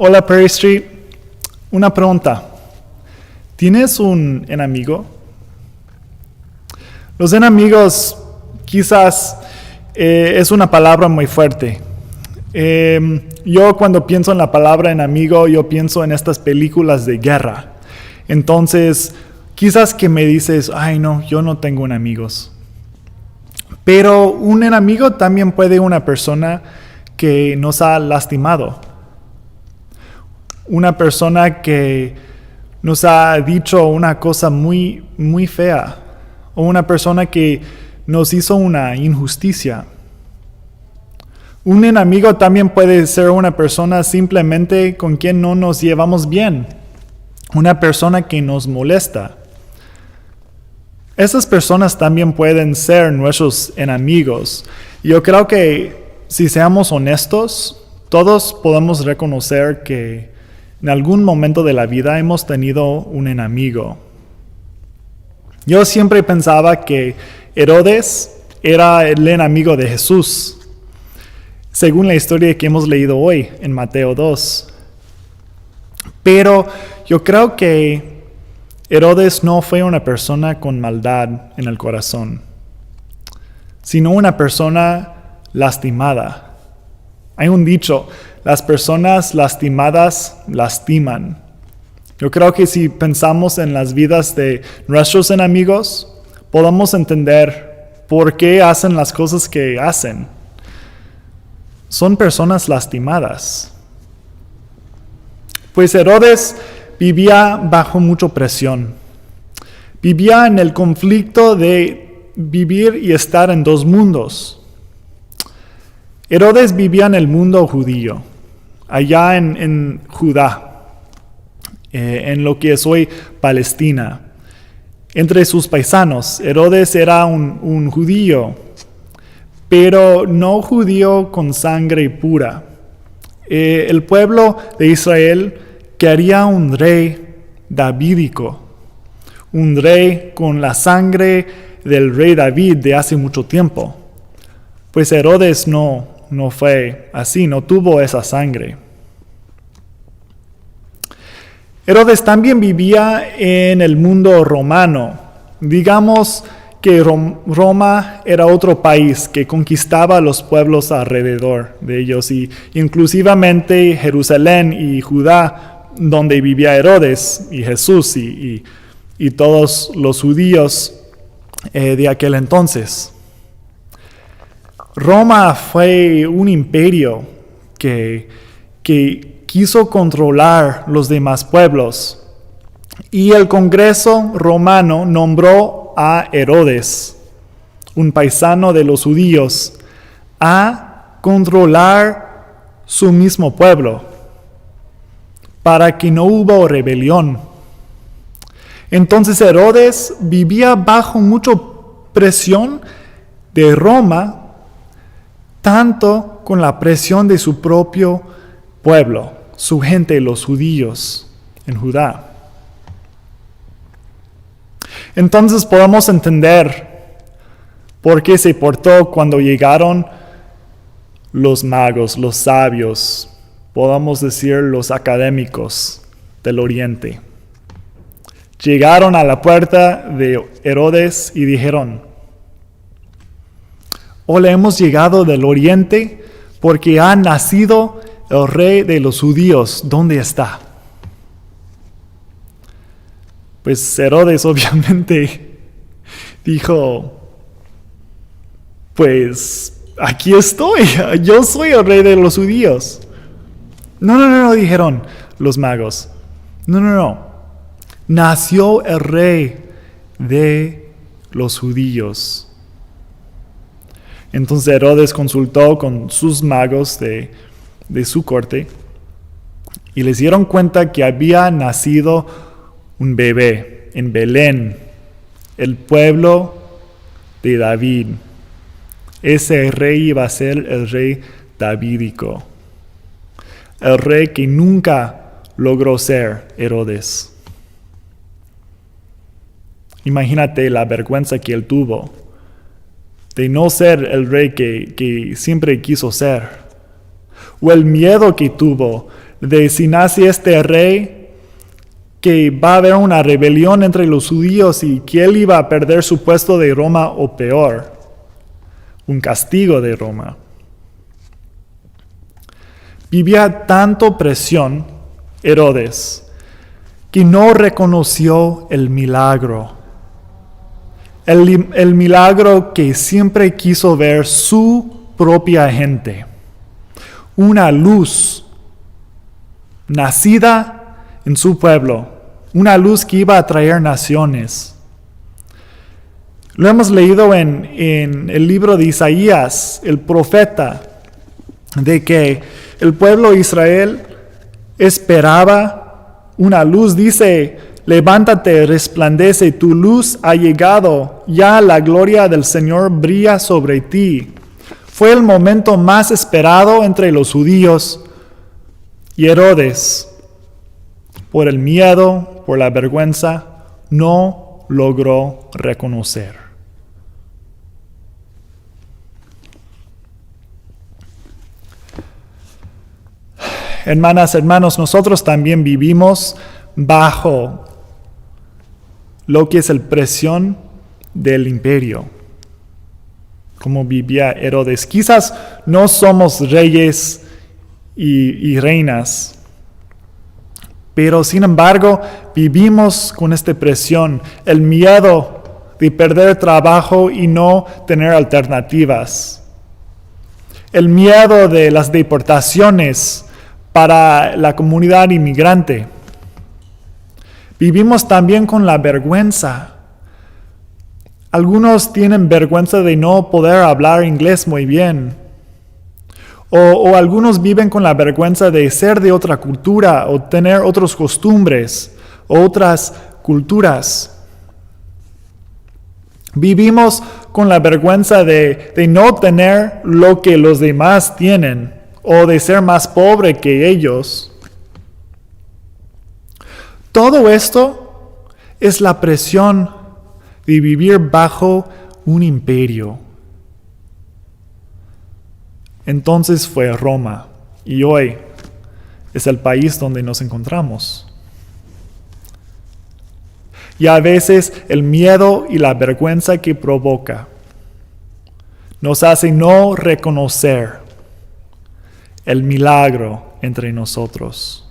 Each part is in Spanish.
Hola Perry Street, una pregunta. ¿Tienes un enemigo? Los enemigos quizás es una palabra muy fuerte. Yo cuando pienso en la palabra enemigo, yo pienso en estas películas de guerra. Entonces, quizás que me dices, ay no, yo no tengo enemigos. Pero un enemigo también puede ser una persona que nos ha lastimado. Una persona que nos ha dicho una cosa muy, muy fea. O una persona que nos hizo una injusticia. Un enemigo también puede ser una persona simplemente con quien no nos llevamos bien. Una persona que nos molesta. Esas personas también pueden ser nuestros enemigos. Yo creo que si seamos honestos, todos podemos reconocer que en algún momento de la vida hemos tenido un enemigo. Yo siempre pensaba que Herodes era el enemigo de Jesús, según la historia que hemos leído hoy en Mateo 2. Pero yo creo que Herodes no fue una persona con maldad en el corazón, sino una persona lastimada. Hay un dicho, las personas lastimadas lastiman. Yo creo que si pensamos en las vidas de nuestros enemigos, podemos entender por qué hacen las cosas que hacen. Son personas lastimadas. Pues Herodes vivía bajo mucha presión. Vivía en el conflicto de vivir y estar en dos mundos. Herodes vivía en el mundo judío, allá en Judá, en lo que es hoy Palestina. Entre sus paisanos, Herodes era un judío, pero no judío con sangre pura. El pueblo de Israel quería un rey davídico, un rey con la sangre del rey David de hace mucho tiempo. Pues Herodes no fue así, no tuvo esa sangre. Herodes también vivía en el mundo romano. Digamos que Roma era otro país que conquistaba a los pueblos alrededor de ellos, y inclusivamente Jerusalén y Judá, donde vivía Herodes y Jesús y todos los judíos de aquel entonces. Roma fue un imperio que quiso controlar los demás pueblos, y el Congreso romano nombró a Herodes, un paisano de los judíos, a controlar su mismo pueblo, para que no hubo rebelión. Entonces Herodes vivía bajo mucha presión de Roma, tanto con la presión de su propio pueblo, su gente, los judíos en Judá. Entonces podemos entender por qué se portó cuando llegaron los magos, los sabios, podamos decir los académicos del Oriente. Llegaron a la puerta de Herodes y dijeron: hola, hemos llegado del Oriente porque ha nacido el rey de los judíos. ¿Dónde está? Pues Herodes obviamente dijo: pues aquí estoy, yo soy el rey de los judíos. No, dijeron los magos. No. Nació el rey de los judíos. Entonces Herodes consultó con sus magos de su corte y les dieron cuenta que había nacido un bebé en Belén, el pueblo de David. Ese rey iba a ser el rey davídico, el rey que nunca logró ser Herodes. Imagínate la vergüenza que él tuvo de no ser el rey que siempre quiso ser, o el miedo que tuvo de si nace este rey, que va a haber una rebelión entre los judíos y que él iba a perder su puesto de Roma o peor, un castigo de Roma. Vivía tanto presión Herodes que no reconoció el milagro. El milagro que siempre quiso ver su propia gente. Una luz nacida en su pueblo. Una luz que iba a traer naciones. Lo hemos leído en el libro de Isaías, el profeta, de que el pueblo de Israel esperaba una luz. Dice: levántate, resplandece, tu luz ha llegado, ya la gloria del Señor brilla sobre ti. Fue el momento más esperado entre los judíos, y Herodes, por el miedo, por la vergüenza, no logró reconocer. Hermanas, hermanos, nosotros también vivimos bajo lo que es la presión del imperio, como vivía Herodes. Quizás no somos reyes y reinas, pero sin embargo vivimos con esta presión, el miedo de perder trabajo y no tener alternativas, el miedo de las deportaciones para la comunidad inmigrante. Vivimos también con la vergüenza. Algunos tienen vergüenza de no poder hablar inglés muy bien. O algunos viven con la vergüenza de ser de otra cultura o tener otras costumbres, otras culturas. Vivimos con la vergüenza de no tener lo que los demás tienen o de ser más pobre que ellos. Todo esto es la presión de vivir bajo un imperio. Entonces fue Roma, y hoy es el país donde nos encontramos. Y a veces el miedo y la vergüenza que provoca nos hace no reconocer el milagro entre nosotros.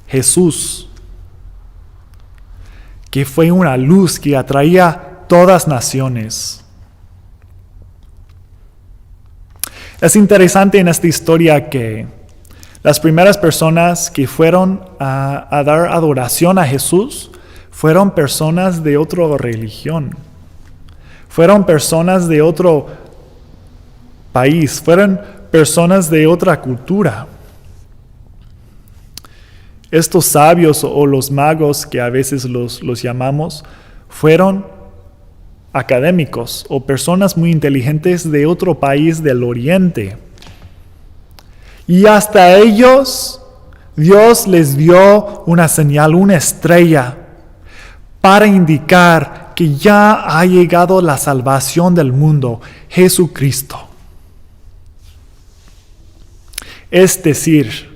Jesús, que fue una luz que atraía todas naciones. Es interesante en esta historia que las primeras personas que fueron a dar adoración a Jesús fueron personas de otra religión, fueron personas de otro país, fueron personas de otra cultura. Estos sabios o los magos, que a veces los llamamos, fueron académicos o personas muy inteligentes de otro país del oriente. Y hasta ellos, Dios les dio una señal, una estrella, para indicar que ya ha llegado la salvación del mundo, Jesucristo. Es decir,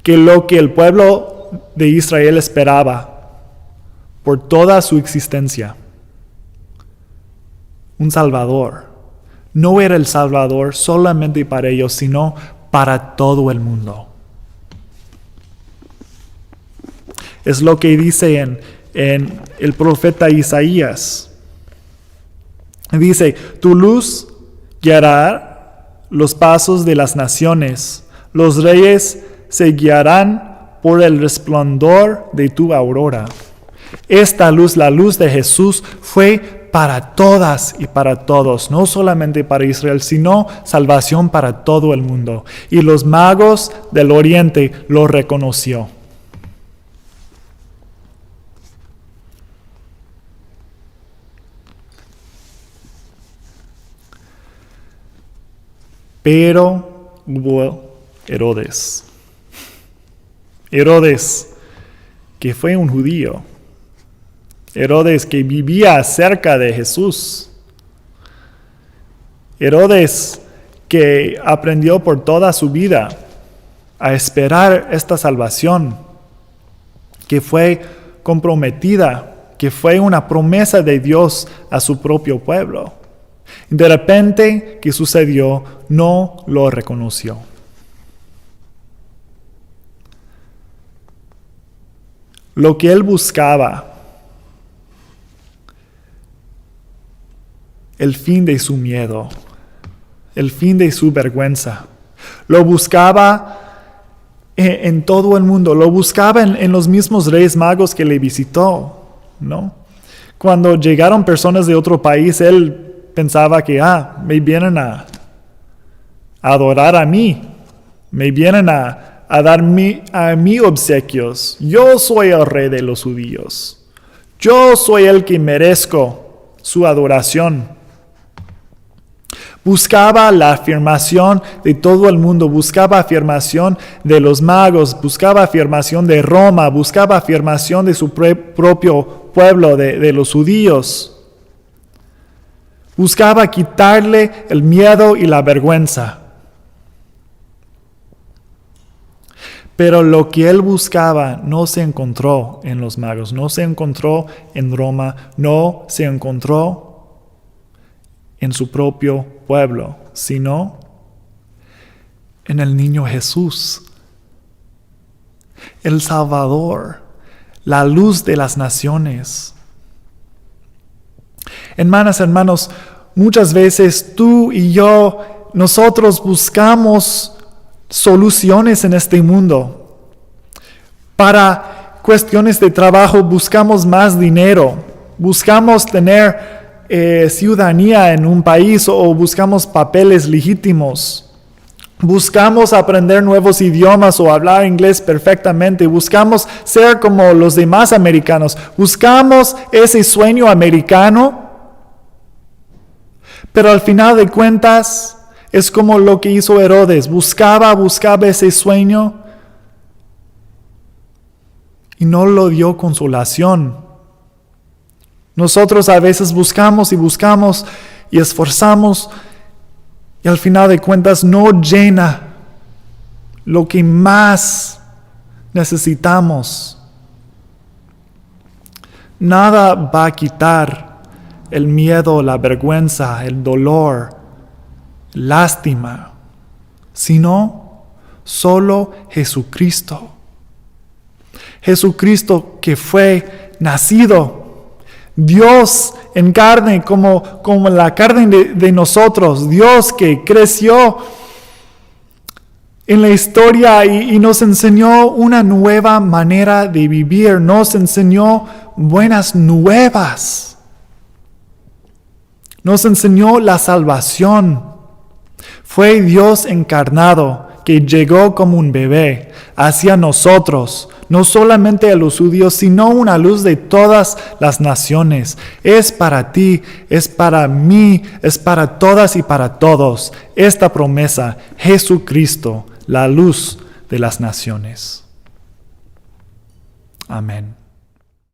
que lo que el pueblo de Israel esperaba por toda su existencia, un Salvador, no era el Salvador solamente para ellos, sino para todo el mundo. Es lo que dice en el profeta Isaías. Dice: tu luz guiará los pasos de las naciones, los reyes se guiarán por el resplandor de tu aurora. Esta luz, la luz de Jesús, fue para todas y para todos, no solamente para Israel, sino salvación para todo el mundo. Y los magos del oriente lo reconoció. Pero hubo Herodes. Herodes, que fue un judío. Herodes, que vivía cerca de Jesús. Herodes, que aprendió por toda su vida a esperar esta salvación que fue comprometida, que fue una promesa de Dios a su propio pueblo. De repente, ¿qué sucedió? No lo reconoció. Lo que él buscaba, el fin de su miedo, el fin de su vergüenza, lo buscaba en todo el mundo, lo buscaba en los mismos reyes magos que le visitó, ¿no? Cuando llegaron personas de otro país, él pensaba que, me vienen a adorar a mí, me vienen a dar a mí obsequios. Yo soy el rey de los judíos. Yo soy el que merezco su adoración. Buscaba la afirmación de todo el mundo, buscaba afirmación de los magos, buscaba afirmación de Roma, buscaba afirmación de su propio pueblo, de los judíos. Buscaba quitarle el miedo y la vergüenza. Pero lo que él buscaba no se encontró en los magos, no se encontró en Roma, no se encontró en su propio pueblo, sino en el niño Jesús, el Salvador, la luz de las naciones. Hermanos, muchas veces tú y yo, nosotros buscamos soluciones en este mundo. Para cuestiones de trabajo buscamos más dinero, buscamos tener ciudadanía en un país o buscamos papeles legítimos. Buscamos aprender nuevos idiomas o hablar inglés perfectamente. Buscamos ser como los demás americanos. Buscamos ese sueño americano. Pero al final de cuentas es como lo que hizo Herodes. Buscaba ese sueño y no lo dio consolación. Nosotros a veces buscamos y esforzamos y al final de cuentas no llena lo que más necesitamos. Nada va a quitar el miedo, la vergüenza, el dolor, lástima, sino solo Jesucristo. Jesucristo que fue nacido, Dios en carne, como la carne de nosotros, Dios que creció en la historia y nos enseñó una nueva manera de vivir, nos enseñó buenas nuevas, nos enseñó la salvación. Fue Dios encarnado que llegó como un bebé hacia nosotros, no solamente a los judíos, sino una luz de todas las naciones. Es para ti, es para mí, es para todas y para todos. Esta promesa, Jesucristo, la luz de las naciones. Amén.